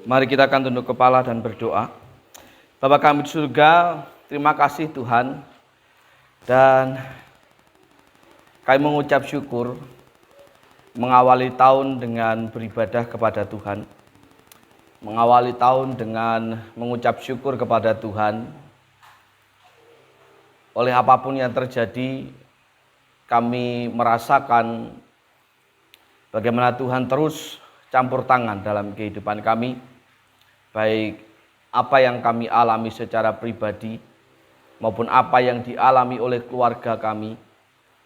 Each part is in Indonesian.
Mari kita akan tunduk kepala dan berdoa. Bapa kami di surga, terima kasih Tuhan. Dan kami mengucap syukur mengawali tahun dengan beribadah kepada Tuhan. Mengawali tahun dengan mengucap syukur kepada Tuhan. Oleh apapun yang terjadi, kami merasakan bagaimana Tuhan terus campur tangan dalam kehidupan kami. Baik apa yang kami alami secara pribadi, maupun apa yang dialami oleh keluarga kami,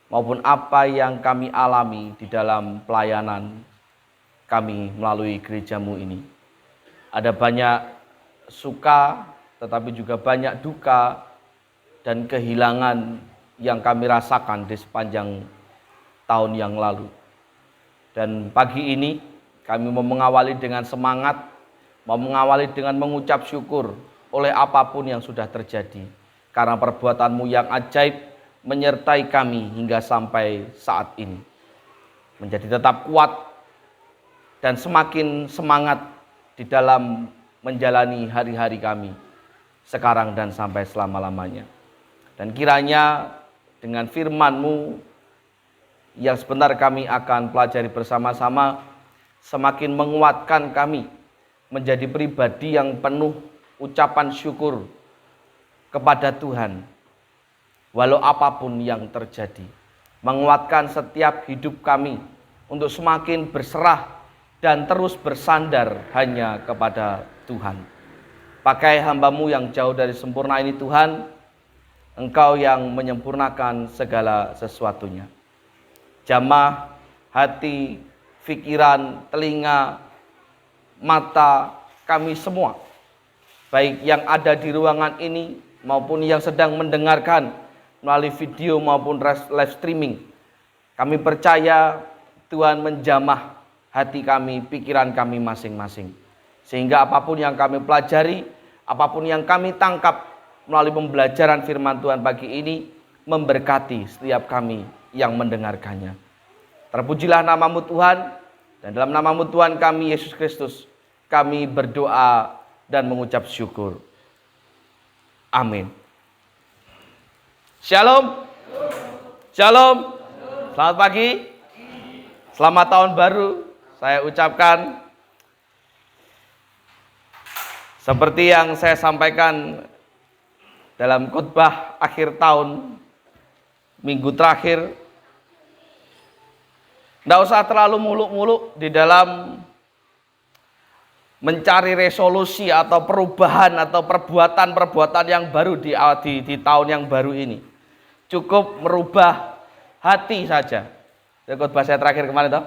maupun apa yang kami alami di dalam pelayanan kami melalui gerejamu ini. Ada banyak suka, tetapi juga banyak duka dan kehilangan yang kami rasakan di sepanjang tahun yang lalu. Dan pagi ini kami mau mengawali dengan semangat, mau mengawali dengan mengucap syukur oleh apapun yang sudah terjadi. Karena perbuatan-Mu yang ajaib menyertai kami hingga sampai saat ini. Menjadi tetap kuat dan semakin semangat di dalam menjalani hari-hari kami sekarang dan sampai selama-lamanya. Dan kiranya dengan firman-Mu yang sebentar kami akan pelajari bersama-sama semakin menguatkan kami menjadi pribadi yang penuh ucapan syukur kepada Tuhan walau apapun yang terjadi. Menguatkan setiap hidup kami untuk semakin berserah dan terus bersandar hanya kepada Tuhan. Pakai hamba-Mu yang jauh dari sempurna ini Tuhan, Engkau yang menyempurnakan segala sesuatunya. Jamah hati, pikiran, telinga, mata kami semua, baik yang ada di ruangan ini maupun yang sedang mendengarkan melalui video maupun live streaming. Kami percaya Tuhan menjamah hati kami, pikiran kami masing-masing. Sehingga apapun yang kami pelajari, apapun yang kami tangkap melalui pembelajaran firman Tuhan pagi ini, memberkati setiap kami yang mendengarkannya. Terpujilah nama-Mu Tuhan, dan dalam nama-Mu Tuhan kami Yesus Kristus, kami berdoa dan mengucap syukur. Amin. Shalom. Shalom. Selamat pagi. Selamat tahun baru. Saya ucapkan seperti yang saya sampaikan dalam khotbah akhir tahun minggu terakhir. Tidak usah terlalu muluk-muluk di dalam mencari resolusi atau perubahan atau perbuatan-perbuatan yang baru di tahun yang baru ini. Cukup merubah hati saja. Khotbah saya terakhir kemarin toh,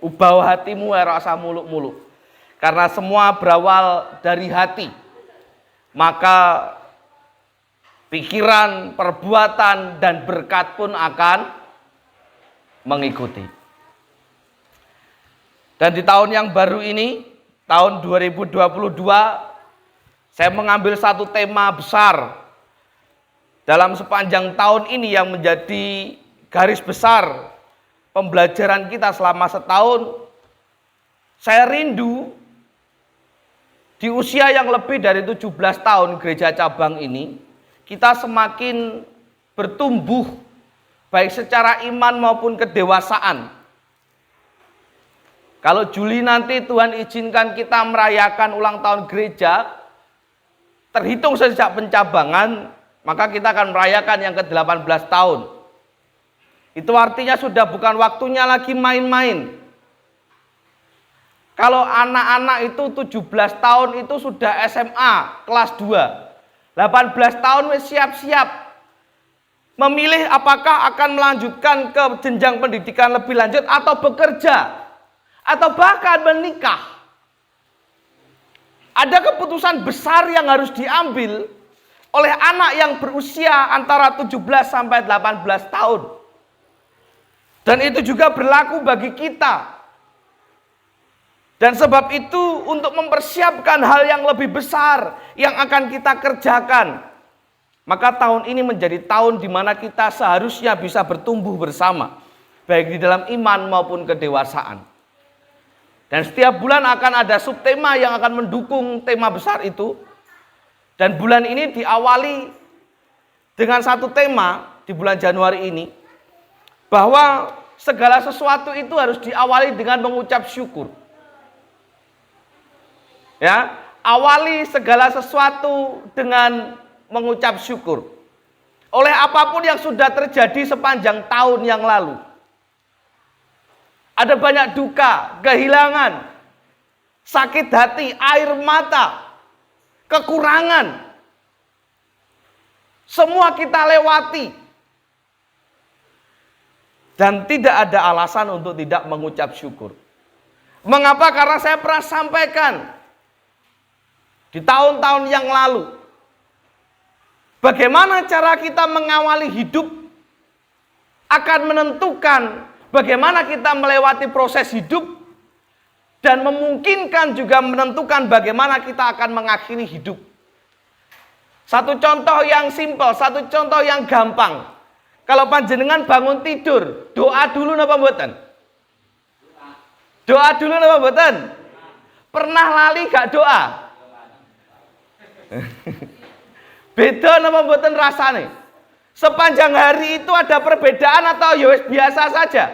ubah hatimu ora usah muluk-muluk. Karena semua berawal dari hati. Maka pikiran, perbuatan dan berkat pun akan mengikuti. Dan di tahun yang baru ini, tahun 2022, saya mengambil satu tema besar dalam sepanjang tahun ini yang menjadi garis besar pembelajaran kita selama setahun. Saya rindu di usia yang lebih dari 17 tahun gereja cabang ini, kita semakin bertumbuh baik secara iman maupun kedewasaan. Kalau Juli nanti Tuhan izinkan kita merayakan ulang tahun gereja, terhitung sejak pencabangan, maka kita akan merayakan yang ke-18 tahun. Itu artinya sudah bukan waktunya lagi main-main. Kalau anak-anak itu 17 tahun itu sudah SMA kelas 2. 18 tahun siap-siap memilih apakah akan melanjutkan ke jenjang pendidikan lebih lanjut atau bekerja atau bahkan menikah. Ada keputusan besar yang harus diambil oleh anak yang berusia antara 17 sampai 18 tahun. Dan itu juga berlaku bagi kita. Dan sebab itu untuk mempersiapkan hal yang lebih besar yang akan kita kerjakan, maka tahun ini menjadi tahun di mana kita seharusnya bisa bertumbuh bersama, baik di dalam iman maupun kedewasaan. Dan setiap bulan akan ada subtema yang akan mendukung tema besar itu. Dan bulan ini diawali dengan satu tema di bulan Januari ini, bahwa segala sesuatu itu harus diawali dengan mengucap syukur. Ya, awali segala sesuatu dengan mengucap syukur. Oleh apapun yang sudah terjadi sepanjang tahun yang lalu. Ada banyak duka, kehilangan, sakit hati, air mata, kekurangan. Semua kita lewati. Dan tidak ada alasan untuk tidak mengucap syukur. Mengapa? Karena saya pernah sampaikan di tahun-tahun yang lalu, bagaimana cara kita mengawali hidup akan menentukan bagaimana kita melewati proses hidup dan memungkinkan juga menentukan bagaimana kita akan mengakhiri hidup. Satu contoh yang simpel, satu contoh yang gampang. Kalau panjenengan bangun tidur, doa dulu napa mboten? Doa dulu napa mboten? Pernah lali gak doa? Beda napa mboten rasane? Sepanjang hari itu ada perbedaan atau ya biasa saja?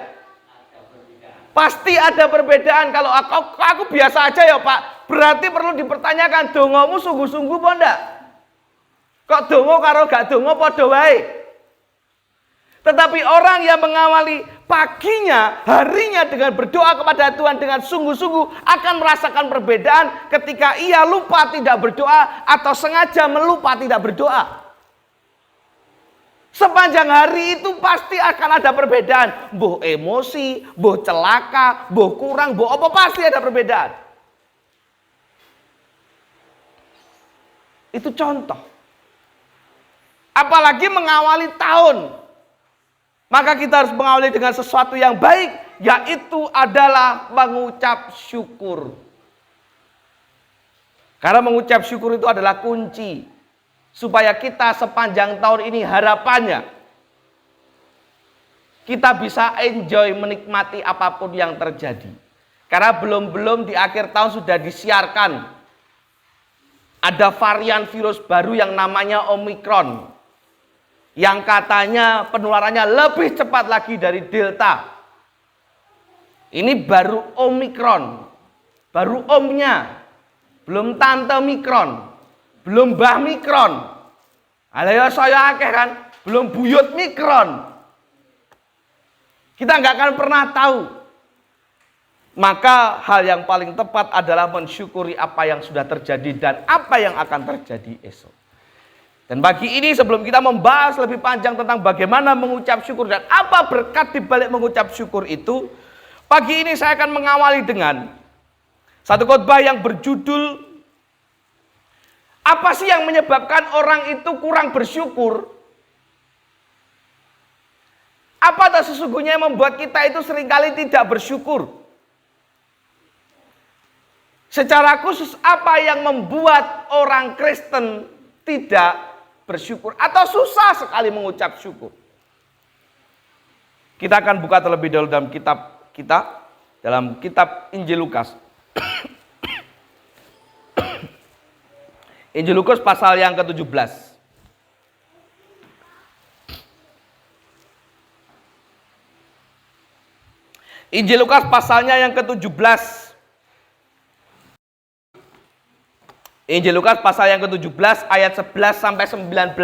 Pasti ada perbedaan. Kalau aku biasa aja ya Pak, berarti perlu dipertanyakan, dongomu sungguh-sungguh apa ndak? Kok dongo karo gak dongo padha wae? Tetapi orang yang mengawali paginya, harinya dengan berdoa kepada Tuhan dengan sungguh-sungguh akan merasakan perbedaan ketika ia lupa tidak berdoa atau sengaja melupa tidak berdoa. Sepanjang hari itu pasti akan ada perbedaan. Boh emosi, boh celaka, boh kurang, boh apa pasti ada perbedaan. Itu contoh. Apalagi mengawali tahun. Maka kita harus mengawali dengan sesuatu yang baik, yaitu adalah mengucap syukur. Karena mengucap syukur itu adalah kunci supaya kita sepanjang tahun ini harapannya kita bisa enjoy, menikmati apapun yang terjadi. Karena belum di akhir tahun sudah disiarkan ada varian virus baru yang namanya Omikron, yang katanya penularannya lebih cepat lagi dari Delta. Ini baru Omikron, baru omnya, belum tante Mikron, belum mbah Mikron. Ayo saya akeh kan, belum buyut Mikron. Kita nggak akan pernah tahu. Maka hal yang paling tepat adalah mensyukuri apa yang sudah terjadi dan apa yang akan terjadi esok. Dan pagi ini sebelum kita membahas lebih panjang tentang bagaimana mengucap syukur dan apa berkat di balik mengucap syukur itu, pagi ini saya akan mengawali dengan satu khotbah yang berjudul apa sih yang menyebabkan orang itu kurang bersyukur? Apa sesungguhnya yang membuat kita itu seringkali tidak bersyukur? Secara khusus apa yang membuat orang Kristen tidak bersyukur atau susah sekali mengucap syukur? Kita akan buka terlebih dahulu dalam kitab kita, dalam kitab Injil Lukas. Injil Lukas pasal yang ke-17. Injil Lukas pasalnya yang ke-17. Injil Lukas pasal yang ke-17 ayat 11 sampai 19.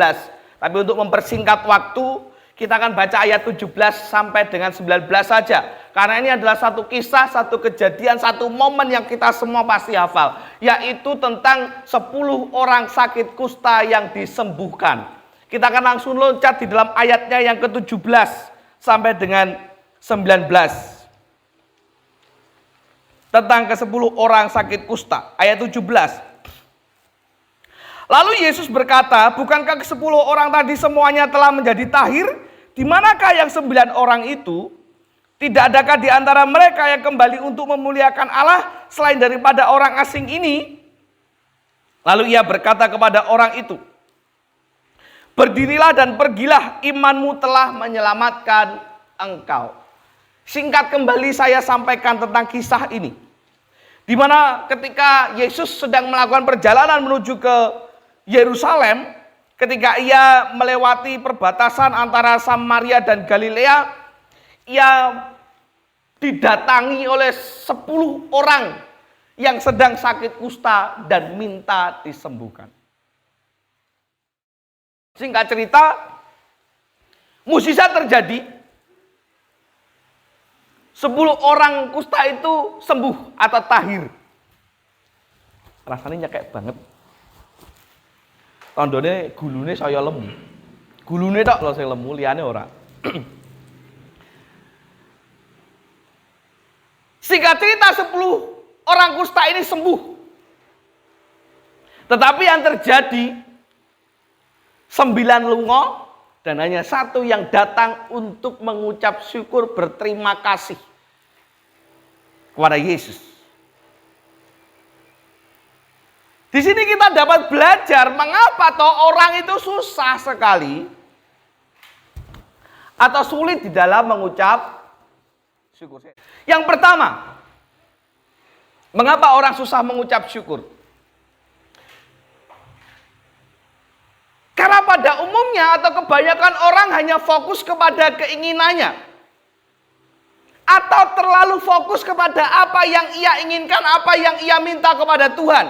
Tapi untuk mempersingkat waktu, kita akan baca ayat 17 sampai dengan 19 saja. Karena ini adalah satu kisah, satu kejadian, satu momen yang kita semua pasti hafal. Yaitu tentang 10 orang sakit kusta yang disembuhkan. Kita akan langsung loncat di dalam ayatnya yang ke-17 sampai dengan 19. Tentang ke-10 orang sakit kusta. Ayat 17. Lalu Yesus berkata, bukankah ke-10 orang tadi semuanya telah menjadi tahir? Di manakah yang 9 orang itu? Tidak adakah di antara mereka yang kembali untuk memuliakan Allah selain daripada orang asing ini? Lalu ia berkata kepada orang itu, berdirilah dan pergilah, imanmu telah menyelamatkan engkau. Singkat kembali saya sampaikan tentang kisah ini. Di mana ketika Yesus sedang melakukan perjalanan menuju ke Yerusalem, ketika ia melewati perbatasan antara Samaria dan Galilea, ia didatangi oleh 10 orang yang sedang sakit kusta dan minta disembuhkan. Singkat cerita, mukjizat terjadi. 10 orang kusta itu sembuh atau tahir. Rasanya kayak banget. Tandane gulune saya lemu. Gulune tok lho sing lemu, liyane ora. Singkat cerita 10 orang kusta ini sembuh. Tetapi yang terjadi 9 lunga dan hanya 1 yang datang untuk mengucap syukur berterima kasih kepada Yesus. Di sini kita dapat belajar mengapa toh orang itu susah sekali atau sulit di dalam mengucap syukur. Yang pertama, mengapa orang susah mengucap syukur? Karena pada umumnya atau kebanyakan orang hanya fokus kepada keinginannya. Atau terlalu fokus kepada apa yang ia inginkan, apa yang ia minta kepada Tuhan.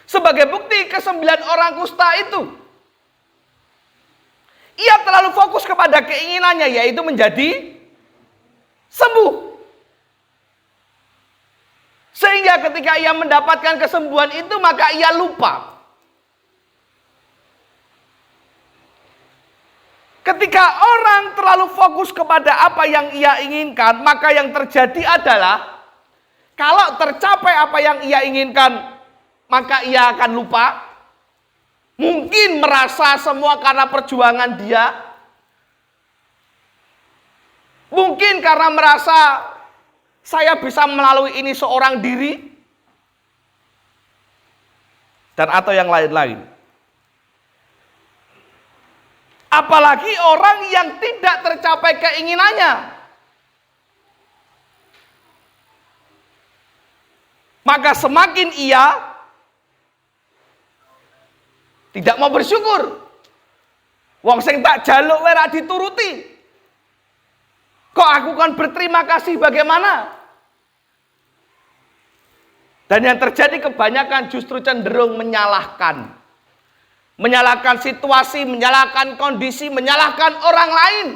Sebagai bukti ke-9 orang kusta itu, ia terlalu fokus kepada keinginannya, yaitu menjadi sembuh. Sehingga ketika ia mendapatkan kesembuhan itu, maka ia lupa. Ketika orang terlalu fokus kepada apa yang ia inginkan, maka yang terjadi adalah kalau tercapai apa yang ia inginkan, maka ia akan lupa. Mungkin merasa semua karena perjuangan dia. Mungkin karena merasa saya bisa melalui ini seorang diri. Dan atau yang lain-lain. Apalagi orang yang tidak tercapai keinginannya. Maka semakin ia tidak mau bersyukur. Wong sing tak jaluk ora dituruti. Kok aku kan berterima kasih bagaimana? Dan yang terjadi kebanyakan justru cenderung menyalahkan. Menyalahkan situasi, menyalahkan kondisi, menyalahkan orang lain.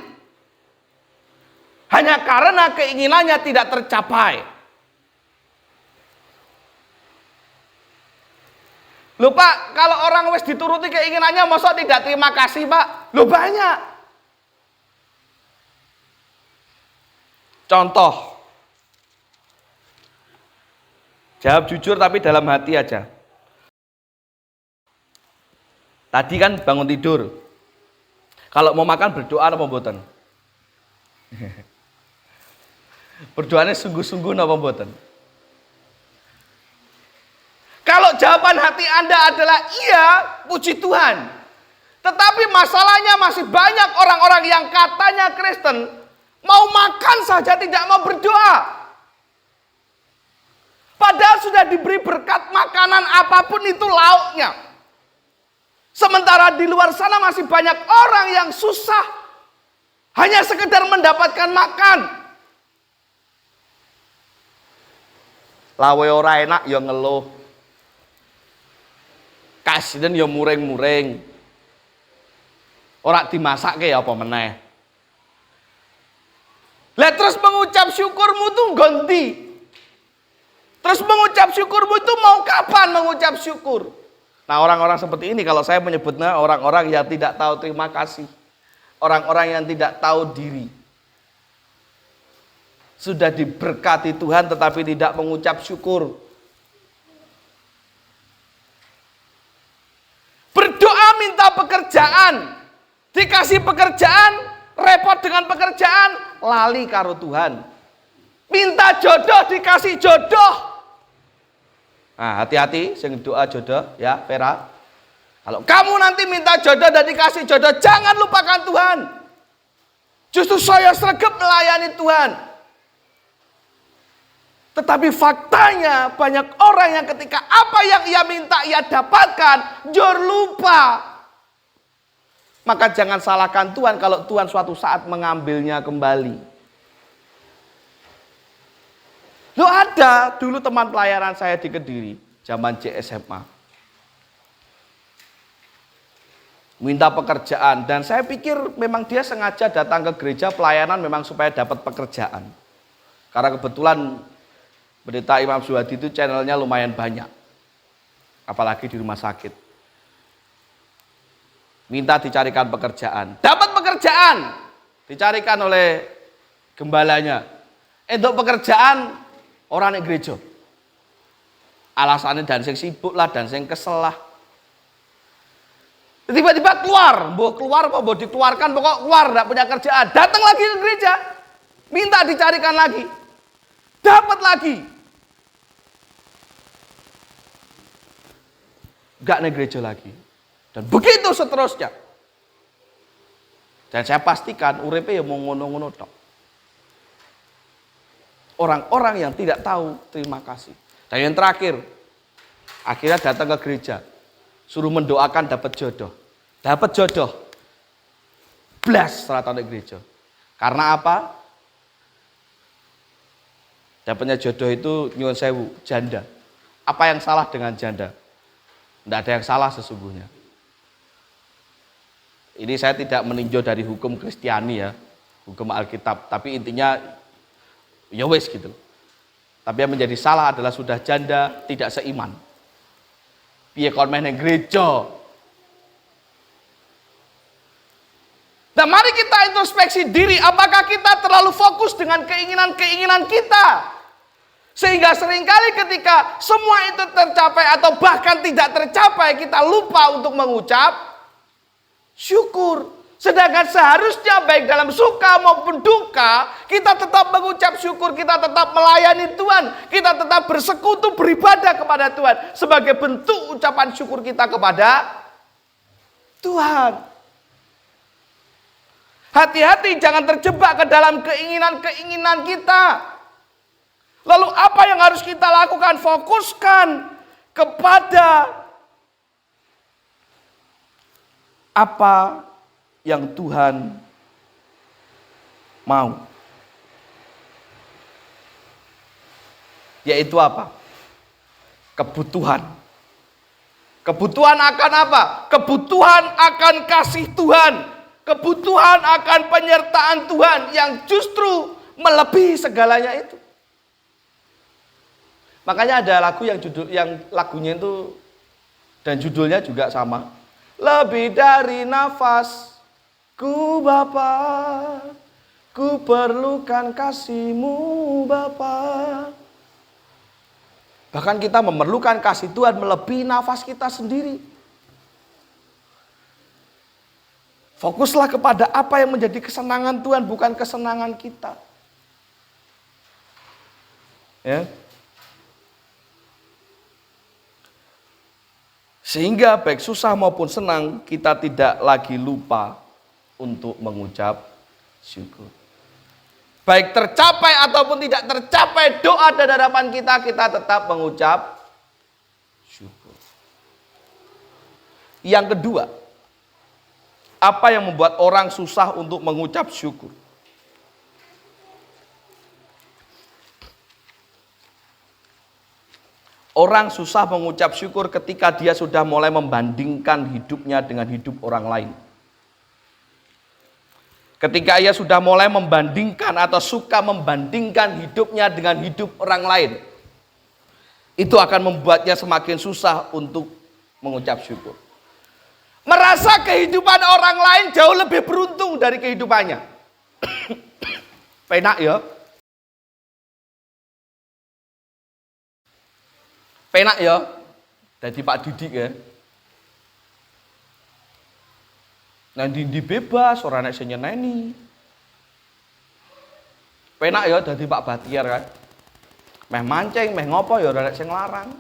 Hanya karena keinginannya tidak tercapai. Loh Pak, kalau orang wis dituruti keinginannya, masa tidak terima kasih Pak? Loh banyak. Contoh. Jawab jujur tapi dalam hati aja. Tadi kan bangun tidur. Kalau mau makan berdoa apa mboten? Berdoanya sungguh-sungguh apa mboten? Kalau jawaban hati Anda adalah iya, puji Tuhan. Tetapi masalahnya masih banyak orang-orang yang katanya Kristen, mau makan saja tidak mau berdoa. Padahal sudah diberi berkat makanan apapun itu lauknya. Sementara di luar sana masih banyak orang yang susah hanya sekedar mendapatkan makan. Lawe ora enak ya ngeluh. Kasiden ya muring-muring. Ora dimasakke ya apa meneh. Lah terus mengucap syukurmu tuh ganti. Terus mengucap syukurmu itu mau kapan mengucap syukur? Nah orang-orang seperti ini kalau saya menyebutnya orang-orang yang tidak tahu terima kasih. Orang-orang yang tidak tahu diri. Sudah diberkati Tuhan tetapi tidak mengucap syukur. Berdoa minta pekerjaan. Dikasih pekerjaan, repot dengan pekerjaan, lali karo Tuhan. Minta jodoh, dikasih jodoh. Nah, hati-hati sing doa jodoh ya, Vera. Kalau kamu nanti minta jodoh dan dikasih jodoh, jangan lupakan Tuhan. Justru saya sregep melayani Tuhan. Tetapi faktanya banyak orang yang ketika apa yang ia minta ia dapatkan, jor lupa. Maka jangan salahkan Tuhan kalau Tuhan suatu saat mengambilnya kembali. Loh, ada dulu teman pelayanan saya di Kediri, zaman JSMA. Minta pekerjaan, dan saya pikir memang dia sengaja datang ke gereja pelayanan memang supaya dapat pekerjaan. Karena kebetulan Pendeta Imam Zuhadi itu channelnya lumayan banyak, apalagi di rumah sakit. Minta dicarikan pekerjaan, dapat pekerjaan, dicarikan oleh gembalanya. Untuk pekerjaan orang di gereja, alasannya dan sing sibuk lah, dan sing kesel lah. Tiba-tiba keluar, mau dikeluarkan, pokok keluar, tidak punya kerjaan. Datang lagi ke gereja, minta dicarikan lagi, dapat lagi. Gak naik gereja lagi. Dan begitu seterusnya. Dan saya pastikan uripe ya mau ngono-ngono tok. Orang-orang yang tidak tahu terima kasih. Dan yang terakhir, akhirnya datang ke gereja, suruh mendoakan dapat jodoh. Dapat jodoh. Blas setelah datang ke gereja. Karena apa? Dapatnya jodoh itu nyuwun sewu, janda. Apa yang salah dengan janda? Tidak ada yang salah sesungguhnya. Ini saya tidak meninjau dari hukum Kristiani ya, hukum Alkitab, tapi intinya ya wes gitu. Tapi yang menjadi salah adalah sudah janda tidak seiman. Piye kon meh nang gereja. Nah, mari kita introspeksi diri, apakah kita terlalu fokus dengan keinginan-keinginan kita? Sehingga seringkali ketika semua itu tercapai atau bahkan tidak tercapai, kita lupa untuk mengucap syukur. Sedangkan seharusnya baik dalam suka maupun duka, kita tetap mengucap syukur, kita tetap melayani Tuhan, kita tetap bersekutu beribadah kepada Tuhan sebagai bentuk ucapan syukur kita kepada Tuhan. Hati-hati jangan terjebak ke dalam keinginan-keinginan kita. Lalu apa yang harus kita lakukan? Fokuskan kepada apa yang Tuhan mau. Yaitu apa? Kebutuhan. Kebutuhan akan apa? Kebutuhan akan kasih Tuhan. Kebutuhan akan penyertaan Tuhan yang justru melebihi segalanya itu. Makanya ada lagu yang lagunya itu dan judulnya juga sama. Lebih dari nafasku Bapa, ku perlukan kasih-Mu Bapa. Bahkan kita memerlukan kasih Tuhan melebihi nafas kita sendiri. Fokuslah kepada apa yang menjadi kesenangan Tuhan, bukan kesenangan kita. Ya. Sehingga baik susah maupun senang, kita tidak lagi lupa untuk mengucap syukur. Baik tercapai ataupun tidak tercapai doa dan harapan kita, kita tetap mengucap syukur. Yang kedua, apa yang membuat orang susah untuk mengucap syukur? Orang susah mengucap syukur ketika dia sudah mulai membandingkan hidupnya dengan hidup orang lain. Ketika ia sudah mulai membandingkan atau suka membandingkan hidupnya dengan hidup orang lain, itu akan membuatnya semakin susah untuk mengucap syukur. Merasa kehidupan orang lain jauh lebih beruntung dari kehidupannya. Penak ya? Penak ya, jadi Pak Didik ya. Nanti bebas, orang nek sing nyeneni. Penak ya, jadi Pak Batiar kan. Meh mancing, meh ngopo ya orang nek sing larang.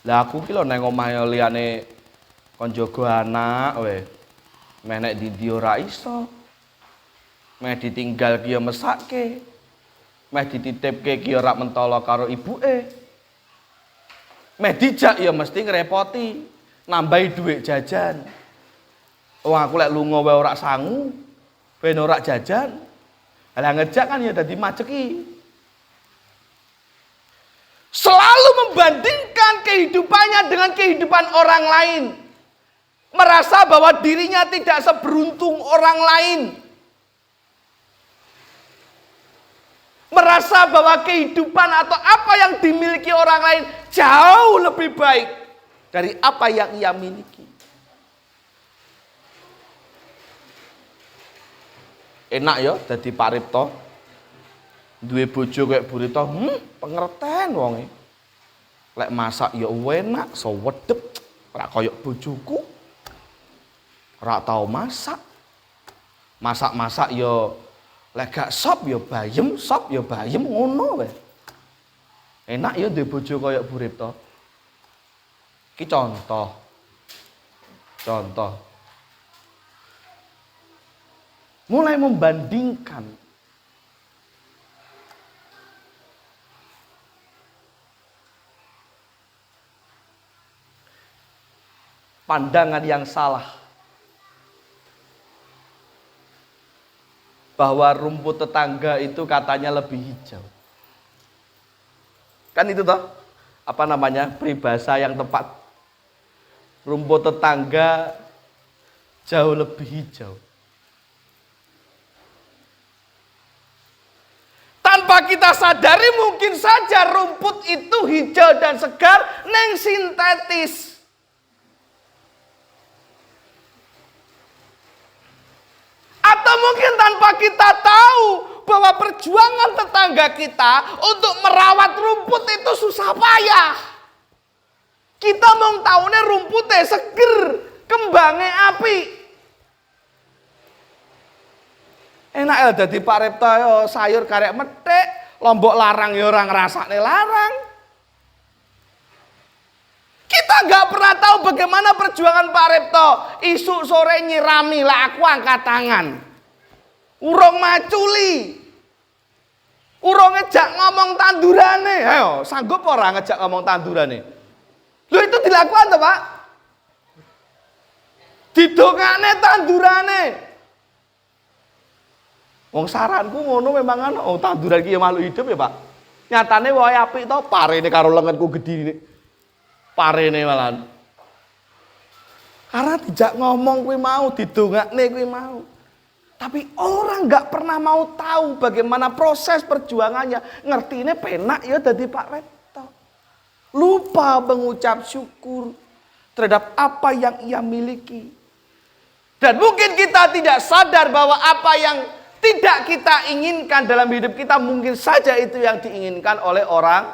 Lah aku ki lho nang omahe liyane kon jaga anak we. Meh nek ndi ora iso. Meh ditinggal ki ya mesake. Meh dititipke ki ora mentolo karo ibuke. Meh dijak ya mesti ngrepoti, nambahi dhuwit jajan. Wong aku lek lunga wae ora sangu, ben ora jajan. Lah ngejak kan ya dadi maceki. Selalu membandingkan kehidupannya dengan kehidupan orang lain. Merasa bahwa dirinya tidak seberuntung orang lain. Merasa bahwa kehidupan atau apa yang dimiliki orang lain jauh lebih baik dari apa yang ia miliki. Enak ya dadi paripta. Duwe bojo kayak burito, pengerten wonge. Lek masak ya enak, sewedep, ora koyo bojoku. Ora tau masak. Masak-masak ya lek gak sop ya bayem ngono wae. Enak ya duwe bojo koyo burito. Iki contoh. Mulai membandingkan. Pandangan yang salah bahwa rumput tetangga itu katanya lebih hijau. Kan itu toh, apa namanya, peribahasa yang tepat. Rumput tetangga jauh lebih hijau. Tanpa kita sadari mungkin saja rumput itu hijau dan segar neng sintetis. Atau mungkin tanpa kita tahu bahwa perjuangan tetangga kita untuk merawat rumput itu susah payah. Kita mau tahunya rumputnya seger, kembangnya api. Enak ya dadi paripta yo sayur karek methik, lombok larang yo ora ngrasakne larang. Kita nggak pernah tahu bagaimana perjuangan Pak Repto. Isuk sore nyirami lah aku angkat tangan. Urung maculi. Urung ngejak ngomong tandurane. Ayo, sanggup orang ngejak ngomong tandurane. Loh itu dilakukan toh, Pak? Didongakne tandurane. Wong saranku ngono memang kan, oh tanduran iki ya makhluk hidup ya, Pak. Nyatane wae apik to, parene karo lenganku gedine. Parene malan. Karena dijak ngomong kuwi mau, didongakne kuwi mau. Tapi orang nggak pernah mau tahu bagaimana proses perjuangannya. Ngertine penak ya dadi Pak Repto. Lupa mengucap syukur terhadap apa yang ia miliki. Dan mungkin kita tidak sadar bahwa apa yang tidak kita inginkan dalam hidup kita mungkin saja itu yang diinginkan oleh orang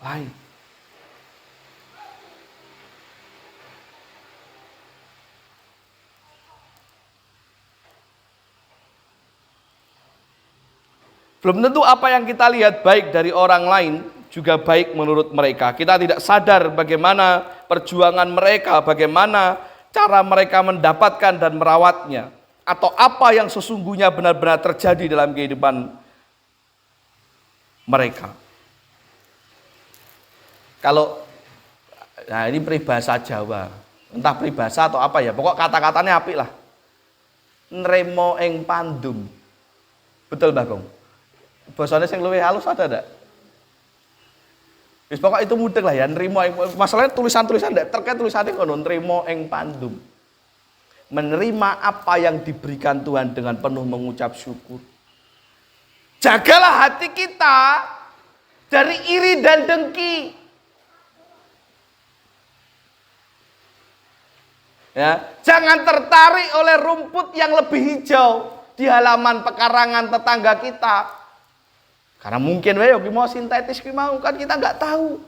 lain. Belum tentu apa yang kita lihat baik dari orang lain juga baik menurut mereka. Kita tidak sadar bagaimana perjuangan mereka, bagaimana cara mereka mendapatkan dan merawatnya. Atau apa yang sesungguhnya benar-benar terjadi dalam kehidupan mereka. Kalau, nah ini peribahasa Jawa. Entah peribahasa atau apa ya, pokok kata-katanya apik lah. Nremo ing pandum. Betul Bagong? Bahasanya yang lebih halus ada enggak? Wis pokok itu mudah lah ya, nrimo masalahnya tulisan-tulisan enggak terkait tulisannya ngono, nrimo ing pandum. Menerima apa yang diberikan Tuhan dengan penuh mengucap syukur. Jagalah hati kita dari iri dan dengki. Ya, jangan tertarik oleh rumput yang lebih hijau di halaman pekarangan tetangga kita. Karena mungkin wae ki mau sintetis ki mau kan kita nggak tahu.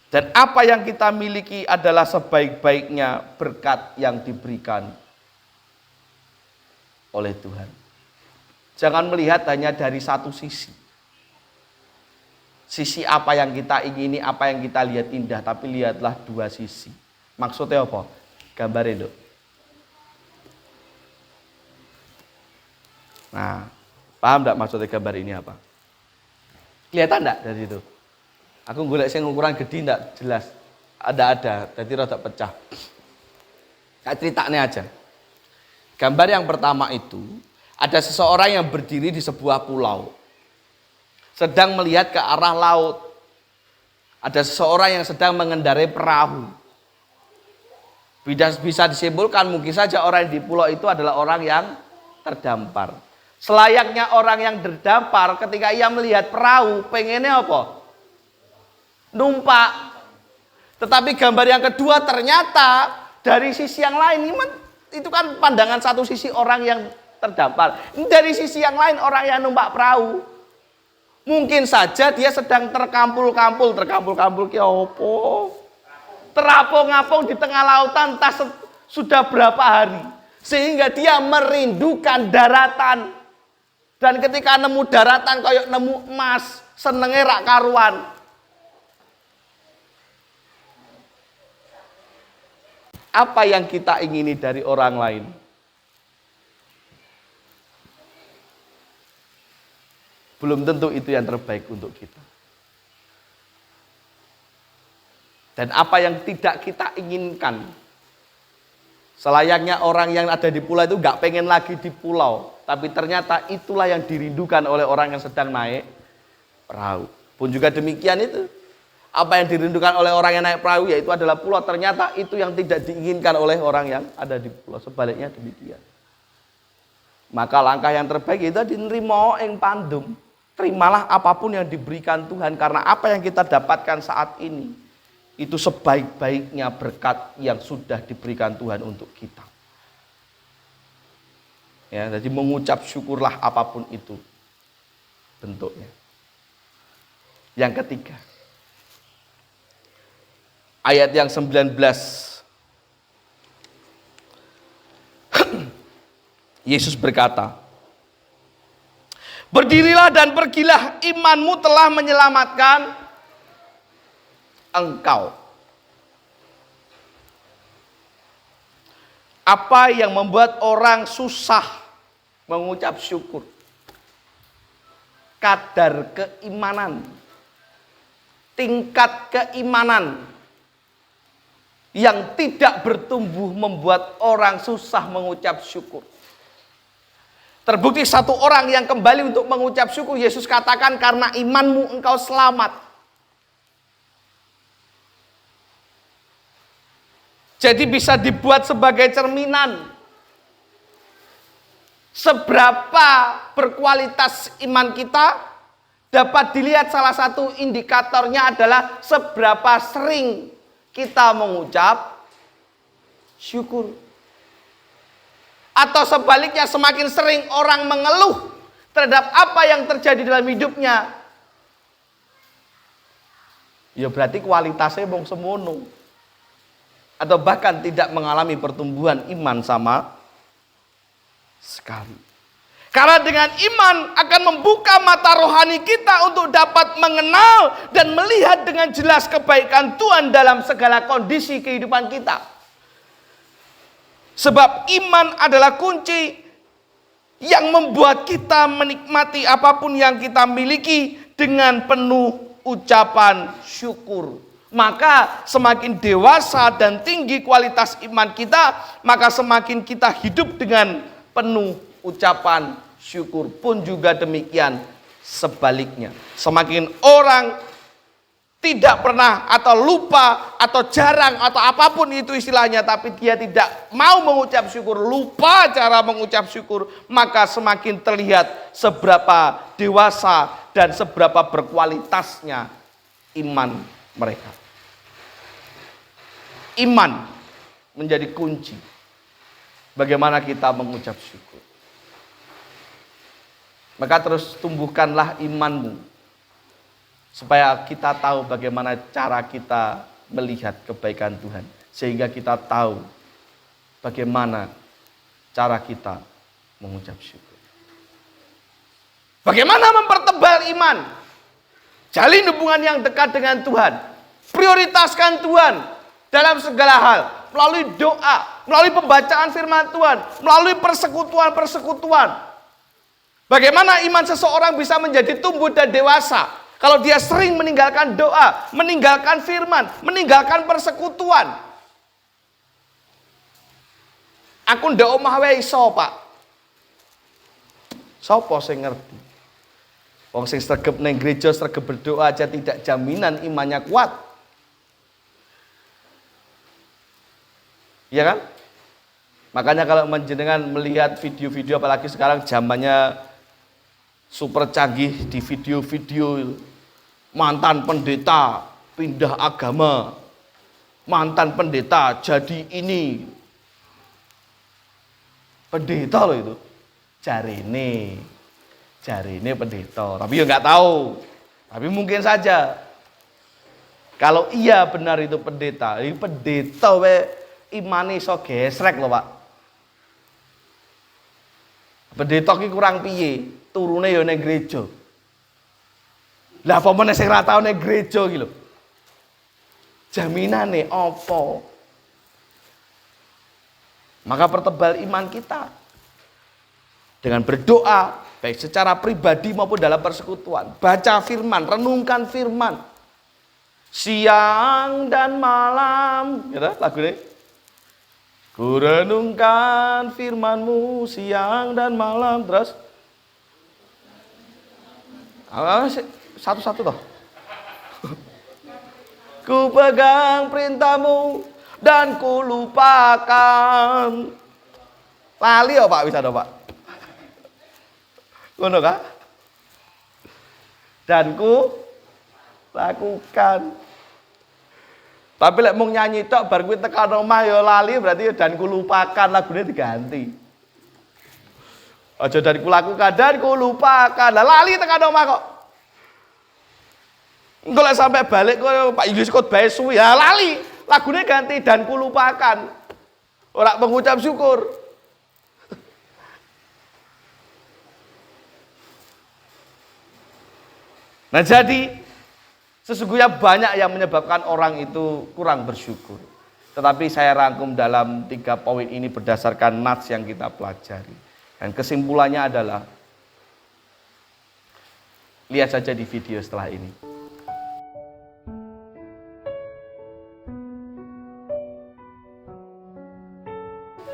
Dan apa yang kita miliki adalah sebaik-baiknya berkat yang diberikan oleh Tuhan. Jangan melihat hanya dari satu sisi. Sisi apa yang kita ingini, apa yang kita lihat indah, tapi lihatlah dua sisi. Maksudnya apa? Gambarnya, Dok. Nah, paham enggak maksudnya gambar ini apa? Kelihatan enggak dari itu? Aku golek sing ukuran gede enggak jelas. Ada, jadi rada pecah. Saya ceritanya aja. Gambar yang pertama itu, ada seseorang yang berdiri di sebuah pulau. Sedang melihat ke arah laut. Ada seseorang yang sedang mengendarai perahu. Bisa disimpulkan mungkin saja orang di pulau itu adalah orang yang terdampar. Selayaknya orang yang terdampar ketika ia melihat perahu, pengennya apa? Numpak. Tetapi gambar yang kedua ternyata dari sisi yang lain, itu kan pandangan satu sisi orang yang terdampar. Dari sisi yang lain orang yang numpak perahu. Mungkin saja dia sedang terkampul-kampul ki opo? Terapung-apung di tengah lautan entah sudah berapa hari. Sehingga dia merindukan daratan. Dan ketika nemu daratan kayak nemu emas, senenge rak karuan. Apa yang kita ingini dari orang lain? Belum tentu itu yang terbaik untuk kita. Dan apa yang tidak kita inginkan, selayaknya orang yang ada di pulau itu gak pengen lagi di pulau, tapi ternyata itulah yang dirindukan oleh orang yang sedang naik perahu. Pun juga demikian itu. Apa yang dirindukan oleh orang yang naik perahu yaitu adalah pulau, ternyata itu yang tidak diinginkan oleh orang yang ada di pulau. Sebaliknya demikian. Maka langkah yang terbaik itu dinerima ing pandum. Terimalah apapun yang diberikan Tuhan, karena apa yang kita dapatkan saat ini itu sebaik-baiknya berkat yang sudah diberikan Tuhan untuk kita. Ya, jadi mengucap syukurlah apapun itu bentuknya. Yang ketiga, ayat yang 19. Yesus berkata, berdirilah dan pergilah, imanmu telah menyelamatkan engkau. Apa yang membuat orang susah mengucap syukur? Kadar keimanan, tingkat keimanan yang tidak bertumbuh membuat orang susah mengucap syukur. Terbukti satu orang yang kembali untuk mengucap syukur, Yesus katakan, karena imanmu engkau selamat. Jadi bisa dibuat sebagai cerminan. Seberapa berkualitas iman kita dapat dilihat, salah satu indikatornya adalah seberapa sering kita mengucap syukur. Atau sebaliknya, semakin sering orang mengeluh terhadap apa yang terjadi dalam hidupnya, ya berarti kualitasnya bong semono. Atau bahkan tidak mengalami pertumbuhan iman sama sekali. Karena dengan iman akan membuka mata rohani kita untuk dapat mengenal dan melihat dengan jelas kebaikan Tuhan dalam segala kondisi kehidupan kita. Sebab iman adalah kunci yang membuat kita menikmati apapun yang kita miliki dengan penuh ucapan syukur. Maka semakin dewasa dan tinggi kualitas iman kita, maka semakin kita hidup dengan penuh ucapan syukur. Pun juga demikian sebaliknya. Semakin orang tidak pernah atau lupa atau jarang atau apapun itu istilahnya, tapi dia tidak mau mengucap syukur, lupa cara mengucap syukur, maka semakin terlihat seberapa dewasa dan seberapa berkualitasnya iman mereka. Iman menjadi kunci bagaimana kita mengucap syukur. Maka terus tumbuhkanlah imanmu, supaya kita tahu bagaimana cara kita melihat kebaikan Tuhan. Sehingga kita tahu bagaimana cara kita mengucap syukur. Bagaimana mempertebal iman? Jalin hubungan yang dekat dengan Tuhan. Prioritaskan Tuhan dalam segala hal. Melalui doa, melalui pembacaan firman Tuhan, melalui persekutuan-persekutuan. Bagaimana iman seseorang bisa menjadi tumbuh dan dewasa? Kalau dia sering meninggalkan doa, meninggalkan firman, meninggalkan persekutuan. Aku ndak omah wae iso, Pak. Sopo sing ngerti? Wong sing sregep ning gereja, sregep berdoa aja tidak jaminan imannya kuat. Iya kan? Makanya kalau menjenengan melihat video-video, apalagi sekarang zamannya super canggih, di video-video mantan pendeta pindah agama, mantan pendeta jadi ini. Pendeta loh itu, jarine pendeta, tapi ya nggak tahu. Tapi mungkin saja kalau iya benar itu pendeta, ini pendeta we imane iso gesrek loh, Pak. Pendeta ki kurang piye? Turune ya ning gereja. Lah apa meneh sing ra tau ning gereja iki lho. Jaminane apa? Maka pertebal iman kita dengan berdoa, baik secara pribadi maupun dalam persekutuan. Baca firman, renungkan firman. Siang dan malam, gitu lagu ini. Ku renungkan firman-Mu siang dan malam. Terus satu-satu toh. Ku pegang perintah-Mu dan ku lupakan. Lali ya Pak, bisa dong Pak. Ngono kah? Dan ku lakukan. Tapi lek mung nyanyi tok bar kuwi tekan omah ya lali, berarti dan ku lupakan, lagune diganti. Aja dan ku lakukan, dan ku lupakan. Lah lali tekan omah kok. Engko lek sampai balik kok Pak Inggris khotbah suwi, ya lali. Lagune ganti dan ku lupakan. Ora mengucap syukur. Nah jadi sesungguhnya banyak yang menyebabkan orang itu kurang bersyukur. Tetapi saya rangkum dalam 3 poin ini berdasarkan nats yang kita pelajari. Dan kesimpulannya adalah, lihat saja di video setelah ini.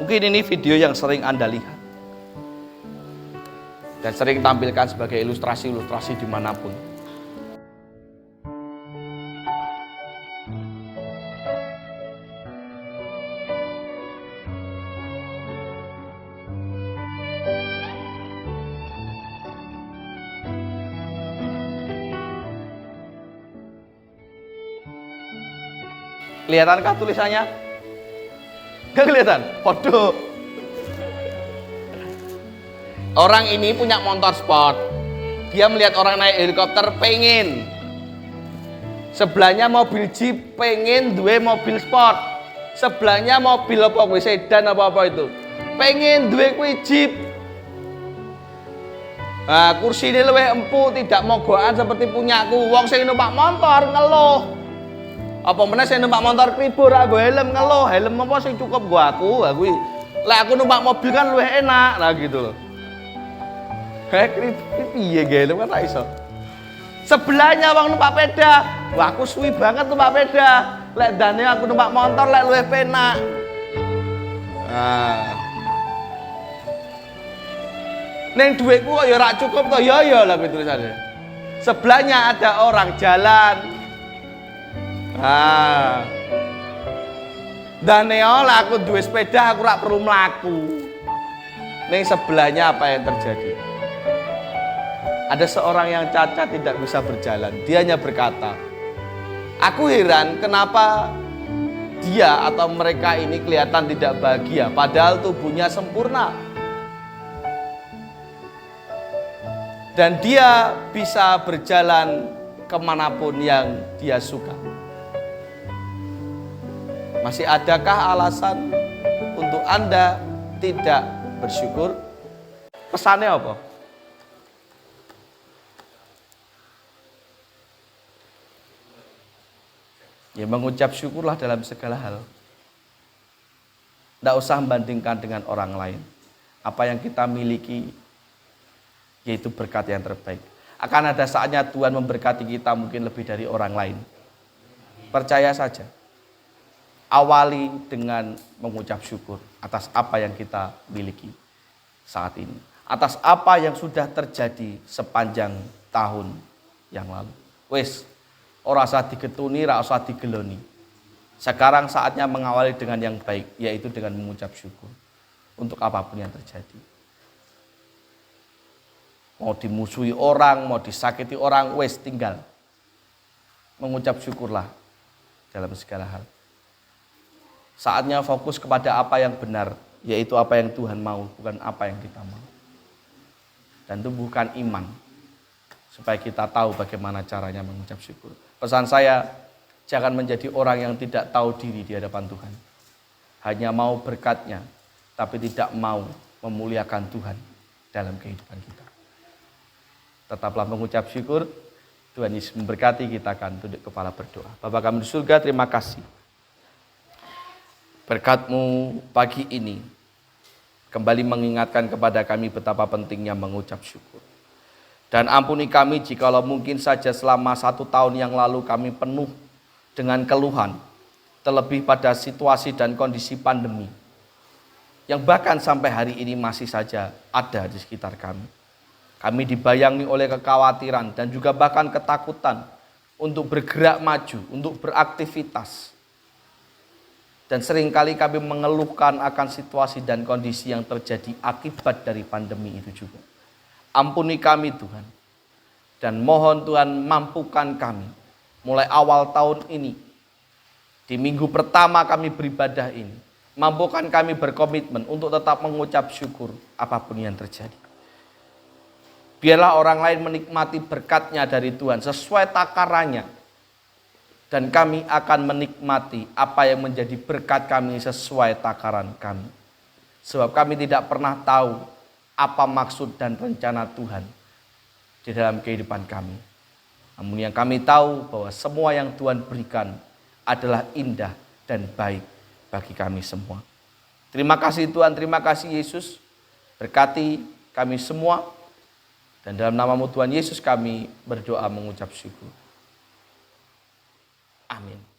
Mungkin ini video yang sering Anda lihat. Dan sering tampilkan sebagai ilustrasi-ilustrasi dimanapun. Kelihatankah tulisannya? Gak kelihatan? Podo. Orang ini punya motor sport. Dia melihat orang naik helikopter, pengen. Sebelahnya mobil jeep, pengen duwe mobil sport. Sebelahnya mobil apa kuwi, sedan apa itu. Pengen duwe kuwi jeep. Nah, kursi ini luwih empuk, tidak mogokan seperti punyaku. Wong sing numpak motor ngeluh. Apa meneh sing numpak motor kribur ra nggo helm ngeluh, helm apa sing cukup nggo aku? Kuwi lek aku numpak mobil kan luwih enak. Nah gitu loh. Kayak piye helm kan ra iso. Sebelahnya wong numpak peda, wah aku suwi banget numpak peda. Lek dane aku numpak motor lek luwih penak. Nah. Neng duitku kok ya ora cukup toh, ya lah tulisannya. Sebelahnya ada orang jalan. Ah. Dan lah aku duwe sepeda aku ora perlu mlaku. Ning sebelahnya apa yang terjadi? Ada seorang yang cacat tidak bisa berjalan. Dia hanya berkata, "Aku heran kenapa dia atau mereka ini kelihatan tidak bahagia padahal tubuhnya sempurna." Dan dia bisa berjalan kemanapun yang dia suka. Masih adakah alasan untuk Anda tidak bersyukur? Pesannya apa? Ya mengucap syukurlah dalam segala hal. Tidak usah membandingkan dengan orang lain. Apa yang kita miliki yaitu berkat yang terbaik. Akan ada saatnya Tuhan memberkati kita mungkin lebih dari orang lain. Percaya saja. Awali dengan mengucap syukur atas apa yang kita miliki saat ini. Atas apa yang sudah terjadi sepanjang tahun yang lalu. Wes, ora usah digetuni, ora usah digeloni. Sekarang saatnya mengawali dengan yang baik, yaitu dengan mengucap syukur untuk apapun yang terjadi. Mau dimusuhi orang, mau disakiti orang, wes tinggal mengucap syukurlah dalam segala hal. Saatnya fokus kepada apa yang benar, yaitu apa yang Tuhan mau, bukan apa yang kita mau. Dan tumbuhkan iman, supaya kita tahu bagaimana caranya mengucap syukur. Pesan saya, jangan menjadi orang yang tidak tahu diri di hadapan Tuhan. Hanya mau berkat-Nya, tapi tidak mau memuliakan Tuhan dalam kehidupan kita. Tetaplah mengucap syukur. Tuhan Yesus memberkati. Kita akan tunduk kepala berdoa. Bapa kami di surga, terima kasih. Berkat-Mu pagi ini kembali mengingatkan kepada kami betapa pentingnya mengucap syukur. Dan ampuni kami jikalau mungkin saja selama 1 tahun yang lalu kami penuh dengan keluhan, terlebih pada situasi dan kondisi pandemi, yang bahkan sampai hari ini masih saja ada di sekitar kami. Kami dibayangi oleh kekhawatiran dan juga bahkan ketakutan untuk bergerak maju, untuk beraktivitas. Dan seringkali kami mengeluhkan akan situasi dan kondisi yang terjadi akibat dari pandemi itu juga. Ampuni kami Tuhan. Dan mohon Tuhan mampukan kami mulai awal tahun ini. Di minggu pertama kami beribadah ini. Mampukan kami berkomitmen untuk tetap mengucap syukur apapun yang terjadi. Biarlah orang lain menikmati berkat-Nya dari Tuhan sesuai takarannya. Dan kami akan menikmati apa yang menjadi berkat kami sesuai takaran kami. Sebab kami tidak pernah tahu apa maksud dan rencana Tuhan di dalam kehidupan kami. Namun yang kami tahu bahwa semua yang Tuhan berikan adalah indah dan baik bagi kami semua. Terima kasih Tuhan, terima kasih Yesus. Berkati kami semua. Dan dalam nama-Mu Tuhan Yesus kami berdoa mengucap syukur. Amin.